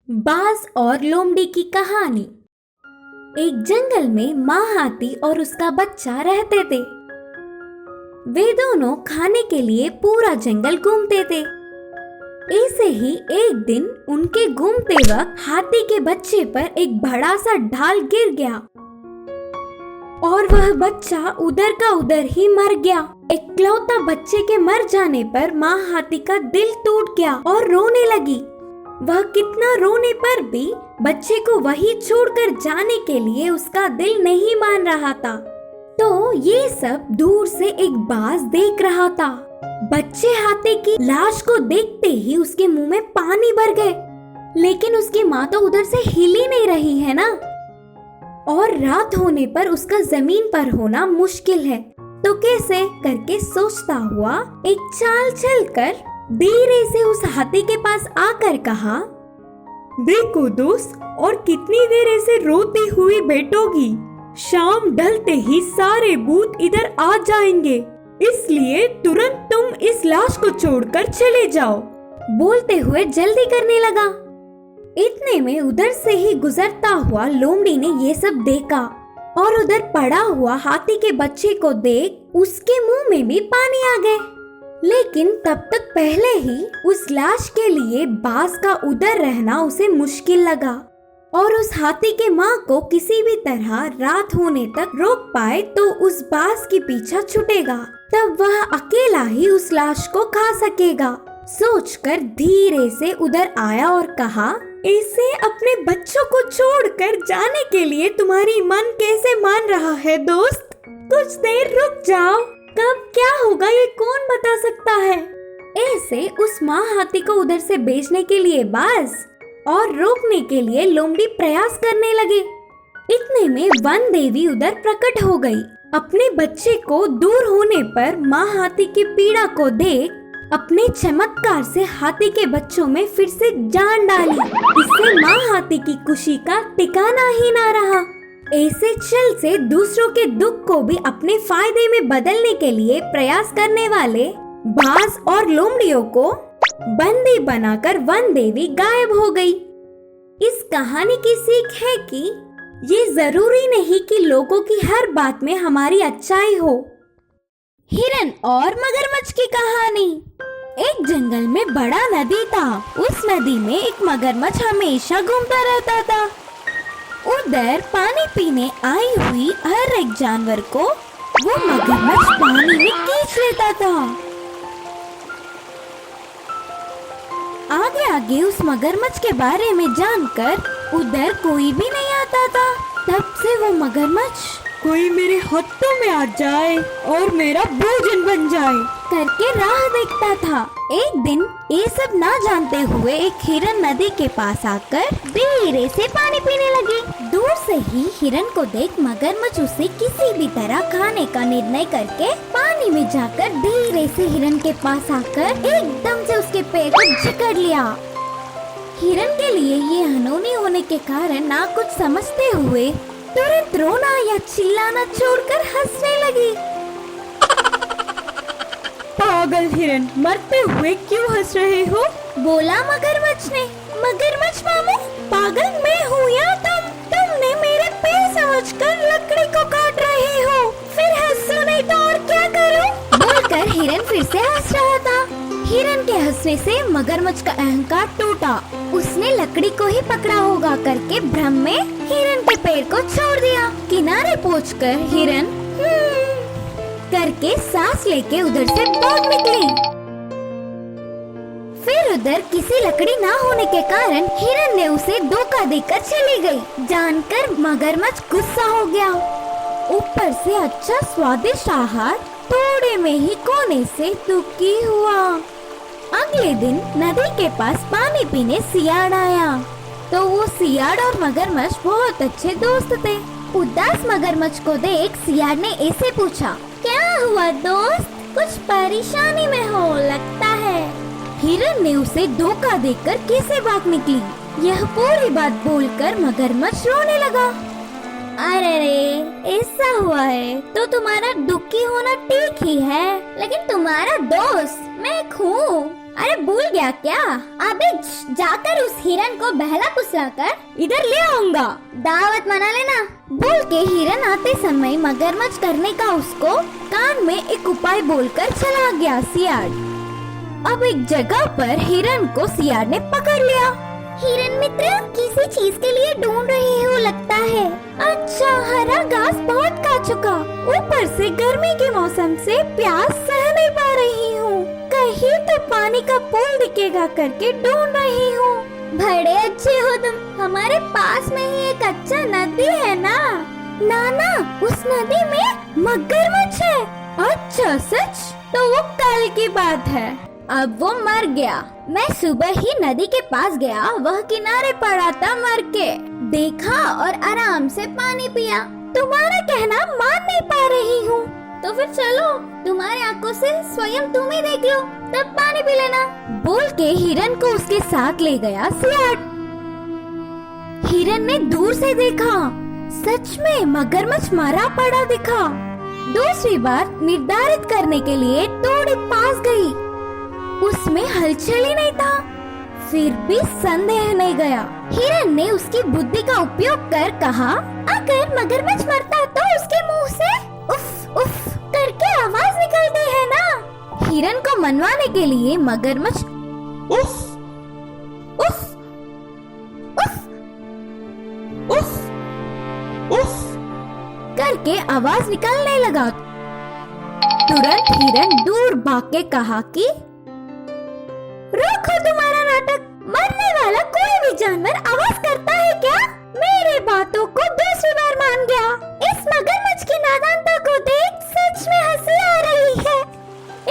बाज और लोमड़ी की कहानी। एक जंगल में माँ हाथी और उसका बच्चा रहते थे। वे दोनों खाने के लिए पूरा जंगल घूमते थे। ऐसे ही एक दिन उनके घूमते वक्त हाथी के बच्चे पर एक बड़ा सा ढाल गिर गया और वह बच्चा उधर का उधर ही मर गया। इकलौता बच्चे के मर जाने पर माँ हाथी का दिल टूट गया और रोने लगी। वह कितना रोने पर भी बच्चे को वही छोड़कर जाने के लिए उसका दिल नहीं मान रहा था। तो ये सब दूर से एक बाज देख रहा था। बच्चे हाथी की लाश को देखते ही उसके मुंह में पानी भर गए, लेकिन उसकी माँ तो उधर से हिल ही नहीं रही है ना, और रात होने पर उसका जमीन पर होना मुश्किल है। तो कैसे करके सोचता हुआ एक चाल चलकर धीरे से उस हाथी के पास आकर कहा, देखो दोस्त, और कितनी देर ऐसे रोती हुई बैठोगी? शाम ढलते ही सारे भूत इधर आ जाएंगे, इसलिए तुरंत तुम इस लाश को छोड़कर चले जाओ। बोलते हुए जल्दी करने लगा। इतने में उधर से ही गुजरता हुआ लोमड़ी ने ये सब देखा और उधर पड़ा हुआ हाथी के बच्चे को देख उसके मुंह में भी पानी आ गए। लेकिन तब तक पहले ही उस लाश के लिए बाज का उधर रहना उसे मुश्किल लगा और उस हाथी के माँ को किसी भी तरह रात होने तक रोक पाए तो उस बाज की पीछा छूटेगा, तब वह अकेला ही उस लाश को खा सकेगा। सोचकर धीरे से उधर आया और कहा, ऐसे अपने बच्चों को छोड़कर जाने के लिए तुम्हारी मन कैसे मान रहा है दोस्त? कुछ देर रुक जाओ, कब क्या होगा ये कौन बता सकता है। ऐसे उस माँ हाथी को उधर से भेजने के लिए बाज और रोकने के लिए लोमड़ी प्रयास करने लगे। इतने में वन देवी उधर प्रकट हो गई। अपने बच्चे को दूर होने पर माँ हाथी की पीड़ा को देख अपने चमत्कार से हाथी के बच्चों में फिर से जान डाली। इससे माँ हाथी की खुशी का ठिकाना ही ना रहा। ऐसे चल से दूसरों के दुख को भी अपने फायदे में बदलने के लिए प्रयास करने वाले बाज और लोमड़ियों को बंदी बनाकर वन देवी गायब हो गई। इस कहानी की सीख है कि ये जरूरी नहीं कि लोगों की हर बात में हमारी अच्छाई हो। हिरन और मगरमच्छ की कहानी। एक जंगल में बड़ा नदी था। उस नदी में एक मगरमच्छ हमेशा घूमता रहता था। उधर पानी पीने आई हुई हर एक जानवर को वो मगरमच्छ पानी में खींच लेता था। आगे आगे उस मगरमच्छ के बारे में जानकर उधर कोई भी नहीं आता था। तब से वो मगरमच्छ कोई मेरे हाथों में आ जाए और मेरा भोजन बन जाए करके राह देखता था। एक दिन ये सब ना जानते हुए एक हिरन नदी के पास आकर धीरे से पानी पीने लगी। दूर से ही हिरन को देख मगरमच्छ उसे किसी भी तरह खाने का निर्णय करके पानी में जाकर धीरे से हिरन के पास आकर एकदम से उसके पैर को जकड़ लिया। हिरन के लिए ये अनहोनी होने के कारण ना कुछ समझते हुए तुरंत रोना या चिल्लाना छोड़कर हंसने लगी। पागल हिरन, मरते हुए क्यों हंस रहे हो? बोला मगरमच्छ ने। मगरमच्छ मामू, पागल मैं हूँ या तुम? तुमने मेरे पैर समझकर लकड़ी को काट रहे हो, फिर हंसो नहीं तो और क्या करूँ? बोलकर हिरन फिर से हंस रहा था। हिरन के हंसने से मगरमच्छ का अहंकार टूटा। उसने लकड़ी को ही पकड़ा होगा करके भ्रम में हिरन के पैर को छोड़ दिया। किनारे पहुंचकर हिरन करके सांस लेके उधर से भाग निकली। फिर उधर किसी लकड़ी ना होने के कारण हिरन ने उसे धोखा देकर चली गई। जानकर मगरमच्छ गुस्सा हो गया। ऊपर से अच्छा स्वादिष्ट आहार थोड़े में ही खोने से दुखी हुआ। अगले दिन नदी के पास पानी पीने सियाड़ आया। तो वो सियाड़ और मगरमच्छ बहुत अच्छे दोस्त थे। उदास मगरमच्छ को देख सियाड़ ने ऐसे पूछा, क्या हुआ दोस्त? कुछ परेशानी में हो लगता है। हिरन ने उसे धोखा देकर कैसे भाग निकली, यह पूरी बात बोलकर मगरमच्छ रोने लगा। अरे रे, ऐसा हुआ है तो तुम्हारा दुखी होना ठीक ही है, लेकिन तुम्हारा दोस्त मैं हूँ। अरे भूल गया क्या? अबे जाकर उस हिरन को बहला फुसलाकर इधर ले आऊंगा, दावत मना लेना। बोल के हिरन आते समय मगरमच्छ करने का उसको कान में एक उपाय बोलकर चला गया सियार। अब एक जगह पर हिरन को सियार ने पकड़ लिया। हिरन मित्र, किसी चीज के लिए ढूंढ रही हो लगता है। अच्छा, हरा घास बहुत खा चुका, ऊपर से गर्मी के मौसम से प्यास सह नहीं पा रही हूँ, कहीं तो पानी का पूल दिखेगा करके ढूंढ रही हूँ। बड़े अच्छे हो तुम, हमारे पास में ही एक अच्छा नदी है ना? नाना, उस नदी में मगरमच्छ है। अच्छा सच? तो वो कल की बात है, अब वो मर गया। मैं सुबह ही नदी के पास गया, वह किनारे पड़ा था मर के, देखा और आराम से पानी पिया। तुम्हारा कहना मान नहीं पा रही हूँ, तो फिर चलो तुम्हारी आंखों से स्वयं तुम ही देख लो, तब पानी पी लेना। बोल के हिरन को उसके साथ ले गया सियार। हिरन ने दूर से देखा, सच में मगरमच्छ मरा पड़ा दिखा। दूसरी बार निर्धारित करने के लिए थोड़ी पास गई, उसमें हलचल ही नहीं था, फिर भी संदेह नहीं गया। हिरन ने उसकी बुद्धि का उपयोग कर कहा, अगर मगरमच्छ मरता तो उसके मुंह से उफ उफ करके आवाज निकलती है ना। हिरन को मनवाने के लिए मगरमच्छ उफ उफ उफ उफ उफ करके आवाज निकालने लगा। तुरंत हिरन दूर भाग के कहा कि रोको तुम्हारा नाटक, मरने वाला कोई भी जानवर आवाज करता है क्या? मेरे बातों को दूसरी बार मान गया। इस मगरमच्छ की नादानता को देख सच में हंसी आ रही है।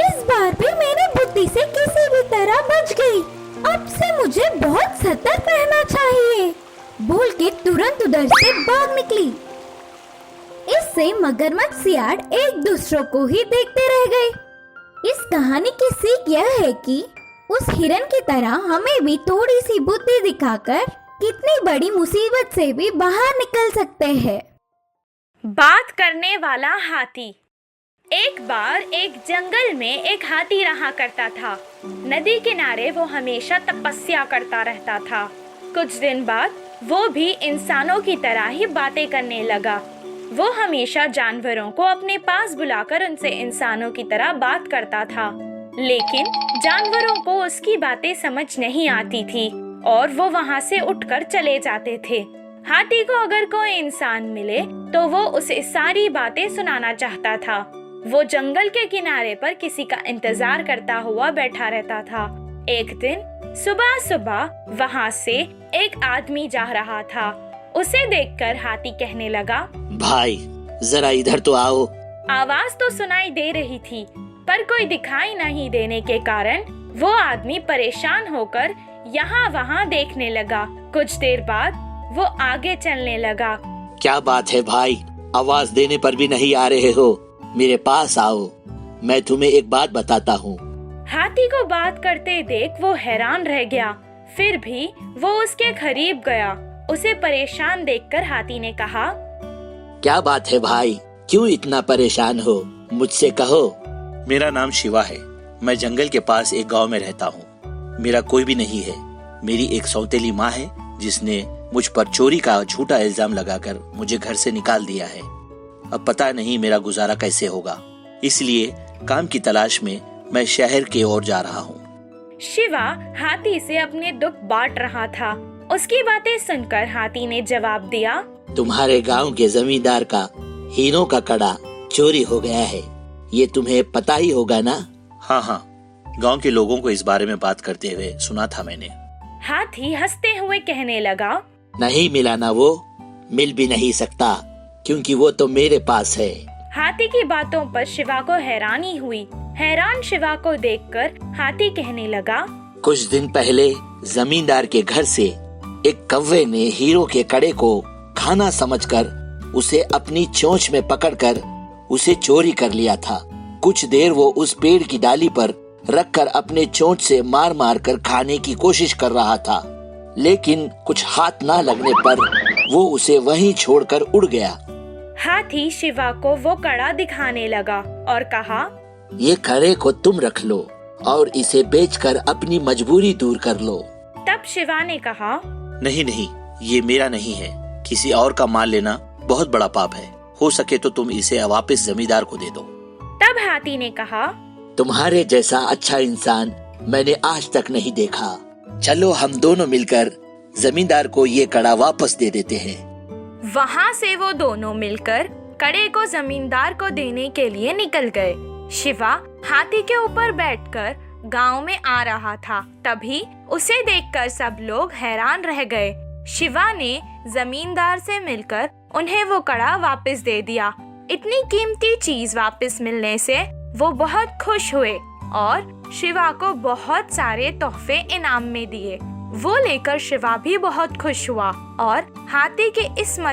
इस बार भी मेरी बुद्धि से किसी भी तरह बच गई, अब से मुझे बहुत सतर्क रहना चाहिए। बोल के तुरंत उधर से भाग निकली। इससे मगरमच्छ सियार एक दूसरे को ही देखते रह गए। इस कहानी की सीख यह है कि उस हिरन की तरह हमें भी थोड़ी सी बुद्धि दिखाकर कितनी बड़ी मुसीबत से भी बाहर निकल सकते हैं। बात करने वाला हाथी। एक बार एक जंगल में एक हाथी रहा करता था। नदी किनारे वो हमेशा तपस्या करता रहता था। कुछ दिन बाद वो भी इंसानों की तरह ही बातें करने लगा। वो हमेशा जानवरों को अपने पास बुलाकर उनसे इंसानों की तरह बात करता था, लेकिन जानवरों को उसकी बातें समझ नहीं आती थी और वो वहाँ से उठकर चले जाते थे। हाथी को अगर कोई इंसान मिले तो वो उसे सारी बातें सुनाना चाहता था। वो जंगल के किनारे पर किसी का इंतजार करता हुआ बैठा रहता था। एक दिन सुबह सुबह वहाँ से एक आदमी जा रहा था। उसे देखकर हाथी कहने लगा, भाई जरा इधर तो आओ। आवाज तो सुनाई दे रही थी, पर कोई दिखाई नहीं देने के कारण वो आदमी परेशान होकर यहाँ वहाँ देखने लगा। कुछ देर बाद वो आगे चलने लगा। क्या बात है भाई, आवाज देने पर भी नहीं आ रहे हो? मेरे पास आओ, मैं तुम्हें एक बात बताता हूँ। हाथी को बात करते देख वो हैरान रह गया, फिर भी वो उसके करीब गया। उसे परेशान देखकर हाथी ने कहा, क्या बात है भाई, क्यों इतना परेशान हो? मुझसे कहो। मेरा नाम शिवा है, मैं जंगल के पास एक गांव में रहता हूँ। मेरा कोई भी नहीं है। मेरी एक सौतेली माँ है जिसने मुझ पर चोरी का झूठा इल्जाम लगाकर मुझे घर से निकाल दिया है। अब पता नहीं मेरा गुजारा कैसे होगा, इसलिए काम की तलाश में मैं शहर की ओर जा रहा हूँ। शिवा हाथी से अपने दुख बांट रहा था। उसकी बातें सुनकर हाथी ने जवाब दिया, तुम्हारे गांव के जमींदार का हीरों का कड़ा चोरी हो गया है, ये तुम्हें पता ही होगा ना? हाँ, गांव के लोगों को इस बारे में बात करते हुए सुना था मैंने। हाथी हंसते हुए कहने लगा, नहीं मिला ना? वो मिल भी नहीं सकता क्योंकि वो तो मेरे पास है। हाथी की बातों पर शिवा को हैरानी हुई। हैरान शिवा को देखकर हाथी कहने लगा, कुछ दिन पहले जमींदार के घर से एक कौवे ने हीरो के कड़े को खाना समझकर उसे अपनी चोंच में पकड़कर उसे चोरी कर लिया था। कुछ देर वो उस पेड़ की डाली पर रखकर अपने चोंच से मार मार कर खाने की कोशिश कर रहा था, लेकिन कुछ हाथ ना लगने पर वो उसे वहीं छोड़कर उड़ गया। हाथी शिवा को वो कड़ा दिखाने लगा और कहा, ये कड़े को तुम रख लो और इसे बेचकर अपनी मजबूरी दूर कर लो। तब शिवा ने कहा, नहीं नहीं, ये मेरा नहीं है। किसी और का माल लेना बहुत बड़ा पाप है। हो सके तो तुम इसे वापस जमींदार को दे दो। तब हाथी ने कहा, तुम्हारे जैसा अच्छा इंसान मैंने आज तक नहीं देखा। चलो हम दोनों मिलकर जमींदार को ये कड़ा वापस दे देते हैं। वहाँ से वो दोनों मिलकर कड़े को जमींदार को देने के लिए निकल गए। शिवा हाथी के ऊपर बैठकर गांव में आ रहा था। तभी उसे देखकर सब लोग हैरान रह गए। शिवा ने जमींदार से मिलकर उन्हें वो कड़ा वापस दे दिया। इतनी कीमती चीज वापस मिलने से वो बहुत खुश हुए और शिवा को बहुत सारे तोहफे इनाम में दिए। वो लेकर शिवा भी बहुत खुश हुआ और हाथी के इस